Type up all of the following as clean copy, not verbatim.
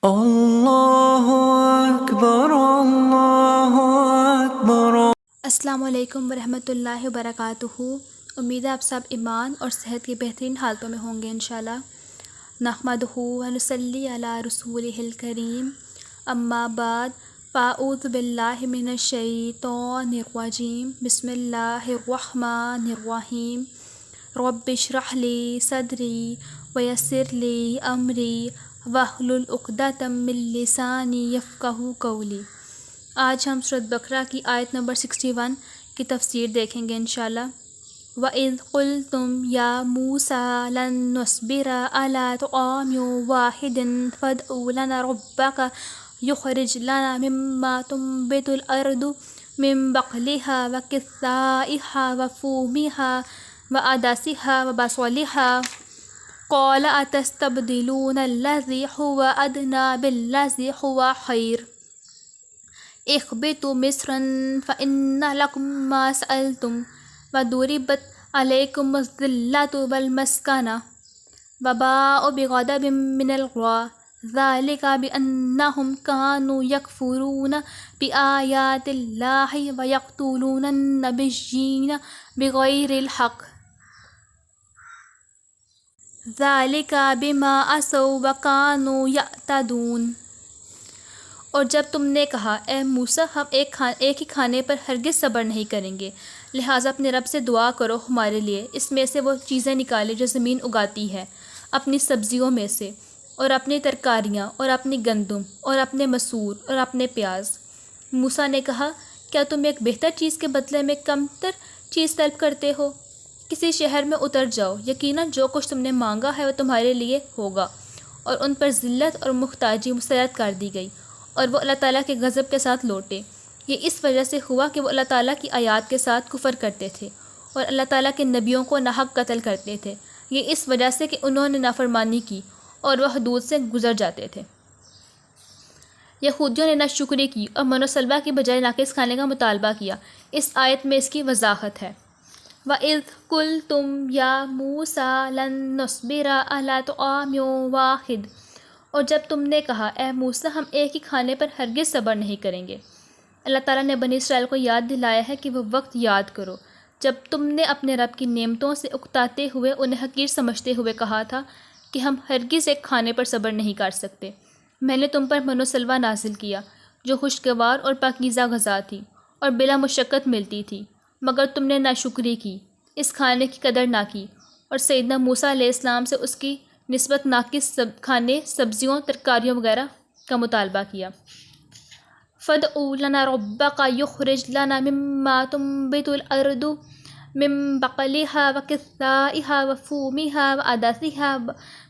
اللہ اکبر اللہ اکبر۔ السلام علیکم ورحمۃ اللہ وبرکاتہ۔ امید ہے آپ سب ایمان اور صحت کی بہترین حالتوں میں ہوں گے انشاءاللہ۔ نحمدہ و نصلی علی رسولہ الکریم، اما بعد، فاعوذ باللہ من الشیطان الرجیم، بسم اللہ الرحمن الرحیم۔ رب اشرح لی صدری ویسر لی امری واحلل عقدۃ من لسانی یفقہوا قولی۔ آج ہم سورۃ بقرہ کی آیت نمبر 61 کی تفسیر دیکھیں گے انشاءاللہ۔ وَإِذْ قُلْتُمْ يَا مُوسَىٰ لَن نُّصْبِرَ عَلَىٰ طَعَامٍ وَاحِدٍ فَادْعُ لَنَا رَبَّكَ يُخْرِجْ لَنَا مِمَّا تُنبِتُ الْأَرْضُ مِن بَقْلِهَا وَقِثَّائِهَا وَفُومِهَا وَعَدَسِهَا وَبَصَلِهَا قَالَ أَتَسْتَبْدِلُونَ الَّذِي هُوَ أَدْنَىٰ بِالَّذِي هُوَ خَيْرٌ اهْبِطُوا مِصْرًا فَإِنَّ لَكُم مَّا سَأَلْتُمْ وَضُرِبَتْ عَلَيْكُمُ الذِّلَّةُ وَالْمَسْكَنَةُ وَبَاءُوا بِغَضَبٍ مِّنَ اللَّهِ ذَٰلِكَ بِأَنَّهُمْ كَانُوا يَكْفُرُونَ بِآيَاتِ اللَّهِ وَيَقْتُلُونَ النَّبِيِّينَ بِغَيْرِ الْحَقِّ ذَٰلِكَ بِمَا عَصَوا وَكَانُوا يَعْتَدُونَ۔ اور جب تم نے کہا اے موسیٰ ہم ایک ہی کھانے پر ہرگز صبر نہیں کریں گے، لہٰذا اپنے رب سے دعا کرو ہمارے لیے اس میں سے وہ چیزیں نکالے جو زمین اگاتی ہے، اپنی سبزیوں میں سے، اور اپنی ترکاریاں، اور اپنی گندم، اور اپنے مسور، اور اپنے پیاز۔ موسیٰ نے کہا کیا تم ایک بہتر چیز کے بدلے میں کم تر چیز طلب کرتے ہو؟ کسی شہر میں اتر جاؤ، یقیناً جو کچھ تم نے مانگا ہے وہ تمہارے لیے ہوگا۔ اور ان پر ذلت اور محتاجی مسلط کر دی گئی، اور وہ اللہ تعالیٰ کے غضب کے ساتھ لوٹے۔ یہ اس وجہ سے ہوا کہ وہ اللہ تعالیٰ کی آیات کے ساتھ کفر کرتے تھے اور اللہ تعالیٰ کے نبیوں کو ناحق قتل کرتے تھے۔ یہ اس وجہ سے کہ انہوں نے نافرمانی کی اور وہ حدود سے گزر جاتے تھے۔ یہودیوں نے ناشکری کی اور من و سلوہ کی بجائے ناقص کھانے کا مطالبہ کیا۔ اس آیت میں اس کی وضاحت ہے۔ وَإِذْ قُلْتُمْ يَا مُوسَىٰ لَن نُّصْبِرَ عَلَىٰ طَعَامٍ وَاحِدٍ، اور جب تم نے کہا اے موسیٰ ہم ایک ہی کھانے پر ہرگز صبر نہیں کریں گے۔ اللہ تعالیٰ نے بنی اسرائیل کو یاد دلایا ہے کہ وہ وقت یاد کرو جب تم نے اپنے رب کی نعمتوں سے اکتاتے ہوئے انہیں حقیر سمجھتے ہوئے کہا تھا کہ ہم ہرگز ایک کھانے پر صبر نہیں کر سکتے۔ میں نے تم پر من و سلوہ نازل کیا جو خوشگوار اور پاکیزہ غذا تھی اور بلا مشقت ملتی تھی، مگر تم نے ناشکری کی، اس کھانے کی قدر نہ کی، اور سیدنا موسیٰ علیہ السلام سے اس کی نسبت ناقص کھانے، سبزیوں، ترکاریوں وغیرہ کا مطالبہ کیا۔ فَادْعُوا لَنَا رَبَّكَ يُخْرِجْ لَنَا مِمَّا تُنبِتُ الْأَرْضُ مِن بَقْلِهَا وَقِثَّائِهَا وَفُومِهَا وَعَدَسِهَا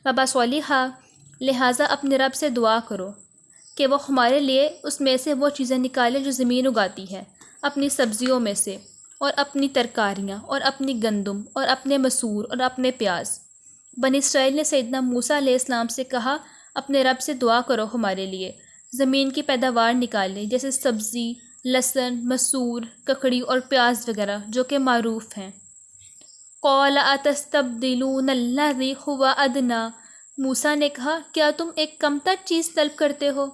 وَبَصَلِهَا، لہٰذا اپنے رب سے دعا کرو کہ وہ ہمارے لیے اس میں سے وہ چیزیں نکالے جو زمین اگاتی ہے، اپنی سبزیوں میں سے، اور اپنی ترکاریاں، اور اپنی گندم، اور اپنے مسور، اور اپنے پیاز۔ بنی اسرائیل نے سیدنا موسیٰ علیہ السلام سے کہا اپنے رب سے دعا کرو ہمارے لیے زمین کی پیداوار نکالے، جیسے سبزی، لہسن، مسور، ککڑی اور پیاز وغیرہ جو کہ معروف ہیں۔ قَالَ أَتَسْتَبْدِلُونَ الَّذِي هُوَ أَدْنَىٰ، موسیٰ نے کہا کیا تم ایک کم تر چیز طلب کرتے ہو؟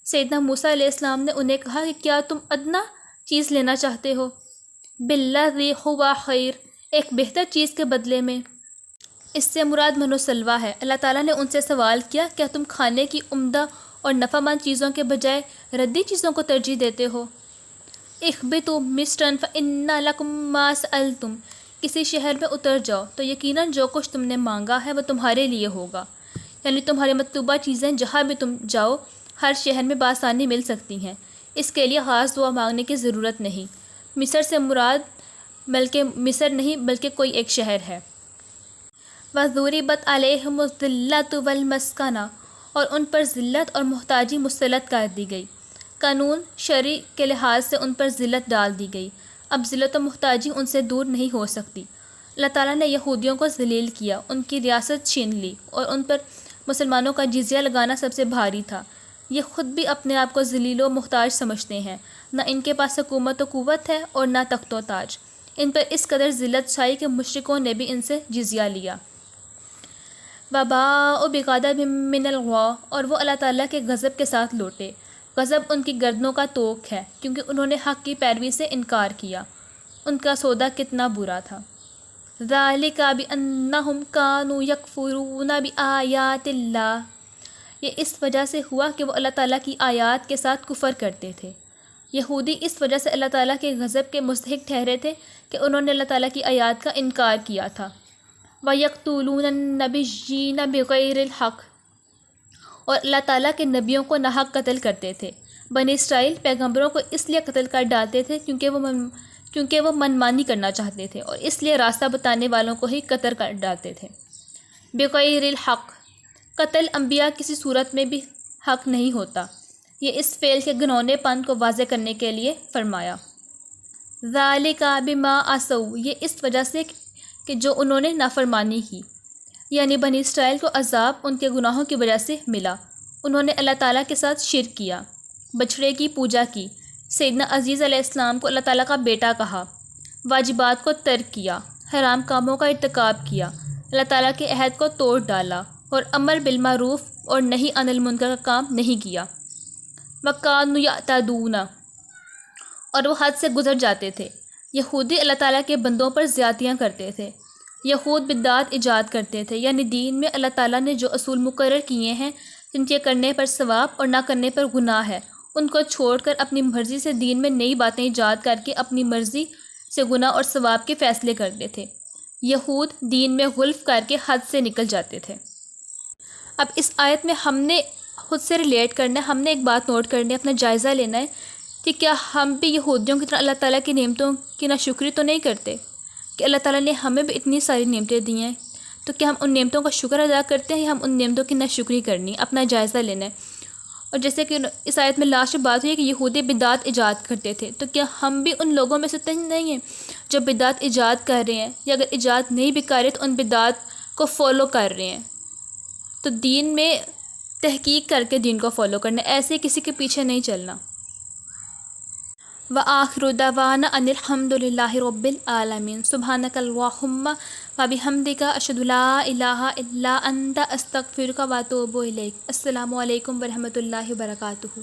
سیدنا موسیٰ علیہ السلام نے انہیں کہا کہ کیا تم ادنا چیز لینا چاہتے ہو؟ بِالَّذِي هُوَ خَيْرٌ، ایک بہتر چیز کے بدلے میں۔ اس سے مراد من و سلوہ ہے۔ اللہ تعالیٰ نے ان سے سوال کیا کیا تم کھانے کی عمدہ اور نفع مند چیزوں کے بجائے ردی چیزوں کو ترجیح دیتے ہو؟ اهْبِطُوا مِصْرًا فَإِنَّ لَكُم مَّا سَأَلْتُمْ، کسی شہر میں اتر جاؤ تو یقیناً جو کچھ تم نے مانگا ہے وہ تمہارے لیے ہوگا، یعنی تمہاری مطلوبہ چیزیں جہاں بھی تم جاؤ ہر شہر میں بآسانی مل سکتی ہیں، اس کے لیے خاص دعا مانگنے کی ضرورت نہیں۔ مصر سے مراد بلکہ مصر نہیں بلکہ کوئی ایک شہر ہے۔ وَضُرِبَتْ عَلَيْهِمُ الذِّلَّةُ وَالْمَسْكَنَةُ، اور ان پر ذلت اور محتاجی مسلط کر دی گئی۔ قانون شرعی کے لحاظ سے ان پر ذلت ڈال دی گئی، اب ذلت و محتاجی ان سے دور نہیں ہو سکتی۔ اللہ تعالیٰ نے یہودیوں کو ذلیل کیا، ان کی ریاست چھین لی، اور ان پر مسلمانوں کا جزیہ لگانا سب سے بھاری تھا۔ یہ خود بھی اپنے آپ کو ذلیل و محتاج سمجھتے ہیں، نہ ان کے پاس حکومت و قوت ہے اور نہ تخت و تاج۔ ان پر اس قدر ذلت چھائی کہ مشرکوں نے بھی ان سے جزیہ لیا۔ وباء بغضب من اللہ، اور وہ اللہ تعالیٰ کے غضب کے ساتھ لوٹے۔ غضب ان کی گردنوں کا توق ہے کیونکہ انہوں نے حق کی پیروی سے انکار کیا۔ ان کا سودا کتنا برا تھا۔ ذالک بأنہم کانوا یکفرون بآیات اللہ، یہ اس وجہ سے ہوا کہ وہ اللہ تعالیٰ کی آیات کے ساتھ کفر کرتے تھے۔ یہودی اس وجہ سے اللہ تعالیٰ کے غضب کے مستحق ٹھہرے تھے کہ انہوں نے اللہ تعالیٰ کی آیات کا انکار کیا تھا۔ وَيَقْتُلُونَ النَّبِيِّينَ بِغَيْرِ الْحَقِّ، اور اللہ تعالیٰ کے نبیوں کو ناحق قتل کرتے تھے۔ بنی اسرائیل پیغمبروں کو اس لیے قتل کر ڈالتے تھے کیونکہ وہ منمانی کرنا چاہتے تھے، اور اس لیے راستہ بتانے والوں کو ہی قتل کر ڈالتے تھے۔ بغیر الحق، قتل انبیاء کسی صورت میں بھی حق نہیں ہوتا۔ یہ اس فعل کے گھنونے پن کو واضح کرنے کے لیے فرمایا۔ ذالک بما عصوا، یہ اس وجہ سے کہ جو انہوں نے نافرمانی کی، یعنی بنی اسرائیل کو عذاب ان کے گناہوں کی وجہ سے ملا۔ انہوں نے اللہ تعالیٰ کے ساتھ شرک کیا، بچھڑے کی پوجا کی، سیدنا عزیز علیہ السلام کو اللہ تعالیٰ کا بیٹا کہا، واجبات کو ترک کیا، حرام کاموں کا ارتکاب کیا، اللہ تعالیٰ کے عہد کو توڑ ڈالا، اور امر بالمعروف اور نہی عن المنکر کا کام نہیں کیا۔ وَكَانُوا يَعْتَدُونَ، اور وہ حد سے گزر جاتے تھے۔ یہودی اللہ تعالیٰ کے بندوں پر زیادتیاں کرتے تھے۔ یہود بدعات ایجاد کرتے تھے، یعنی دین میں اللہ تعالیٰ نے جو اصول مقرر کیے ہیں جن کے کرنے پر ثواب اور نہ کرنے پر گناہ ہے، ان کو چھوڑ کر اپنی مرضی سے دین میں نئی باتیں ایجاد کر کے اپنی مرضی سے گناہ اور ثواب کے فیصلے کرتے تھے۔ یہود دین میں غلف کر کے حد سے نکل جاتے تھے۔ اب اس آیت میں ہم نے خود سے ریلیٹ کرنا ہے، ہم نے ایک بات نوٹ کرنی ہے، اپنا جائزہ لینا ہے کہ کیا ہم بھی یہودیوں کی طرح اللہ تعالیٰ کی نعمتوں کی ناشکری تو نہیں کرتے، کہ اللہ تعالیٰ نے ہمیں بھی اتنی ساری نعمتیں دی ہیں، تو کیا ہم ان نعمتوں کا شکر ادا کرتے ہیں یا ہم ان نعمتوں کی ناشکری کرنی، اپنا جائزہ لینا ہے۔ اور جیسے کہ اس آیت میں لاسٹ بات ہوئی ہے کہ یہودی بدعات ایجاد کرتے تھے، تو کیا ہم بھی ان لوگوں میں سے نہیں ہیں جو بدعات ایجاد کر رہے ہیں، یا اگر ایجاد نہیں بھی کر رہے تو ان بدعات کو فالو کر رہے ہیں؟ تو دین میں تحقیق کر کے دین کو فالو کرنا، ایسے کسی کے پیچھے نہیں چلنا۔ وآخر دعوانا ان الحمد للہ رب العالمین، سبحانک اللہم وبحمدک، اشہد لا الہ الا انت، استغفرک واتوب الیک۔ السلام علیکم ورحمۃ اللہ وبرکاتہ۔